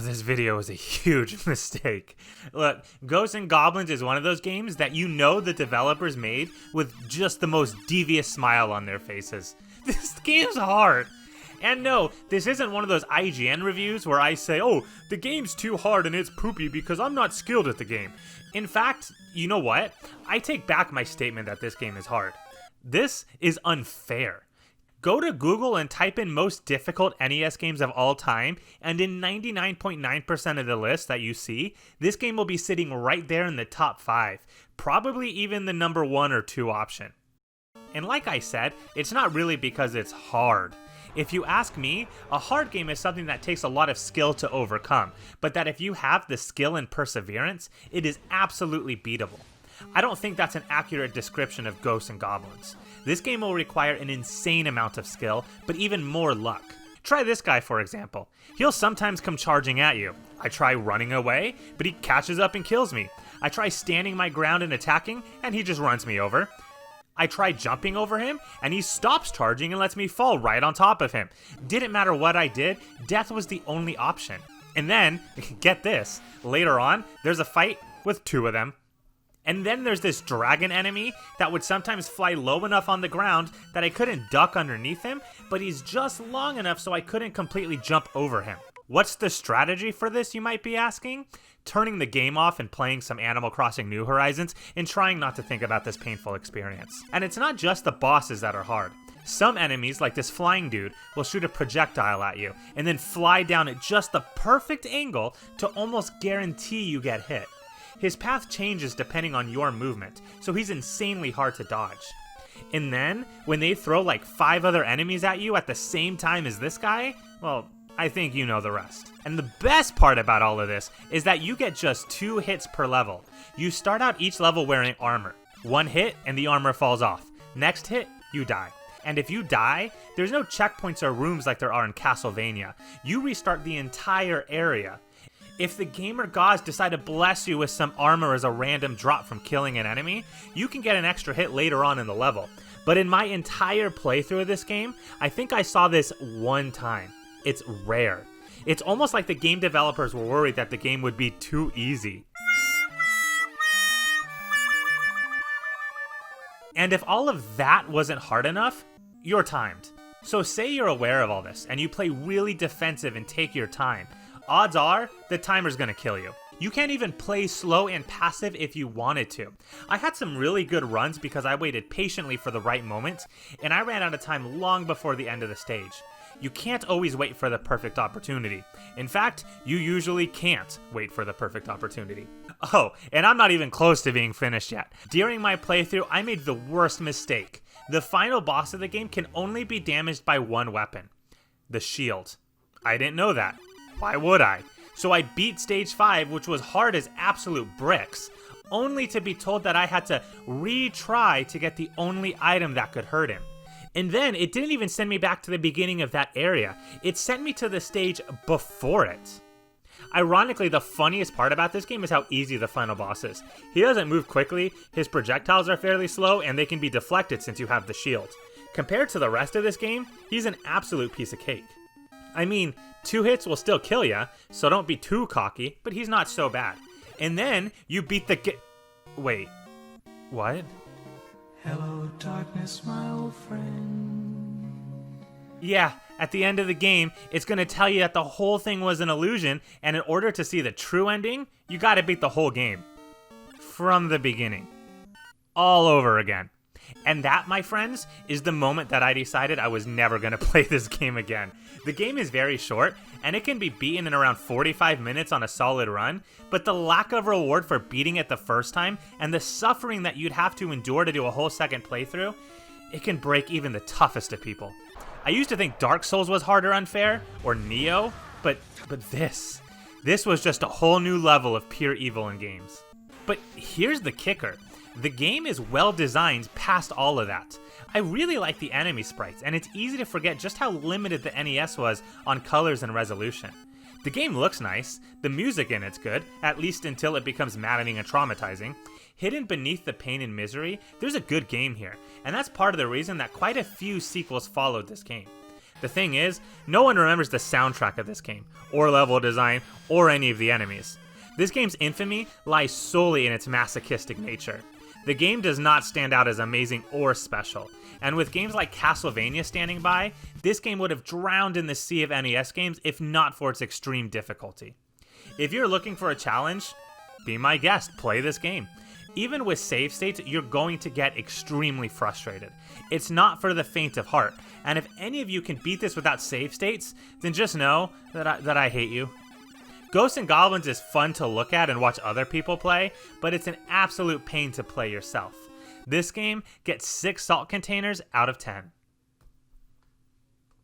this video was a huge mistake. Look, Ghosts and Goblins is one of those games that you know the developers made with just the most devious smile on their faces. This game's hard. And no, this isn't one of those IGN reviews where I say, oh, the game's too hard and it's poopy because I'm not skilled at the game. In fact, you know what? I take back my statement that this game is hard. This is unfair. Go to Google and type in most difficult NES games of all time, and in 99.9% of the list that you see, this game will be sitting right there in the top 5, probably even the number 1 or 2 option. And like I said, it's not really because it's hard. If you ask me, a hard game is something that takes a lot of skill to overcome, but that if you have the skill and perseverance, it is absolutely beatable. I don't think that's an accurate description of Ghosts and Goblins. This game will require an insane amount of skill, but even more luck. Try this guy, for example. He'll sometimes come charging at you. I try running away, but he catches up and kills me. I try standing my ground and attacking, and he just runs me over. I try jumping over him, and he stops charging and lets me fall right on top of him. Didn't matter what I did, death was the only option. And then, get this, later on, there's a fight with 2 of them. And then there's this dragon enemy that would sometimes fly low enough on the ground that I couldn't duck underneath him, but he's just long enough so I couldn't completely jump over him. What's the strategy for this, you might be asking? Turning the game off and playing some Animal Crossing New Horizons and trying not to think about this painful experience. And it's not just the bosses that are hard. Some enemies, like this flying dude, will shoot a projectile at you and then fly down at just the perfect angle to almost guarantee you get hit. His path changes depending on your movement, so he's insanely hard to dodge. And then, when they throw like 5 other enemies at you at the same time as this guy, well, I think you know the rest. And the best part about all of this is that you get just 2 hits per level. You start out each level wearing armor. 1 hit and the armor falls off. Next hit, you die. And if you die, there's no checkpoints or rooms like there are in Castlevania. You restart the entire area. If the gamer gods decide to bless you with some armor as a random drop from killing an enemy, you can get an extra hit later on in the level. But in my entire playthrough of this game, I think I saw this 1 time. It's rare. It's almost like the game developers were worried that the game would be too easy. And if all of that wasn't hard enough, you're timed. So say you're aware of all this, and you play really defensive and take your time. Odds are, the timer's gonna kill you. You can't even play slow and passive if you wanted to. I had some really good runs because I waited patiently for the right moment, and I ran out of time long before the end of the stage. You can't always wait for the perfect opportunity. In fact, you usually can't wait for the perfect opportunity. Oh, and I'm not even close to being finished yet. During my playthrough, I made the worst mistake. The final boss of the game can only be damaged by 1 weapon. The shield. I didn't know that. Why would I? So I beat stage 5, which was hard as absolute bricks, only to be told that I had to retry to get the only item that could hurt him. And then it didn't even send me back to the beginning of that area. It sent me to the stage before it. Ironically, the funniest part about this game is how easy the final boss is. He doesn't move quickly, his projectiles are fairly slow, and they can be deflected since you have the shield. Compared to the rest of this game, he's an absolute piece of cake. I mean, 2 hits will still kill ya, so don't be too cocky, but he's not so bad. And then, you beat the Wait, what? Hello, darkness, my old friend. Yeah, at the end of the game, it's gonna tell you that the whole thing was an illusion, and in order to see the true ending, you gotta beat the whole game. From the beginning. All over again. And that, my friends, is the moment that I decided I was never going to play this game again. The game is very short, and it can be beaten in around 45 minutes on a solid run, but the lack of reward for beating it the first time, and the suffering that you'd have to endure to do a whole second playthrough, it can break even the toughest of people. I used to think Dark Souls was hard or unfair, or Neo, but this was just a whole new level of pure evil in games. But here's the kicker. The game is well designed past all of that. I really like the enemy sprites, and it's easy to forget just how limited the NES was on colors and resolution. The game looks nice, the music in it's good, at least until it becomes maddening and traumatizing. Hidden beneath the pain and misery, there's a good game here, and that's part of the reason that quite a few sequels followed this game. The thing is, no one remembers the soundtrack of this game, or level design, or any of the enemies. This game's infamy lies solely in its masochistic nature. The game does not stand out as amazing or special, and with games like Castlevania standing by, this game would have drowned in the sea of NES games if not for its extreme difficulty. If you're looking for a challenge, be my guest, play this game. Even with save states, you're going to get extremely frustrated. It's not for the faint of heart, and if any of you can beat this without save states, then just know that I hate you. Ghosts and Goblins is fun to look at and watch other people play, but it's an absolute pain to play yourself. This game gets 6 salt containers out of 10.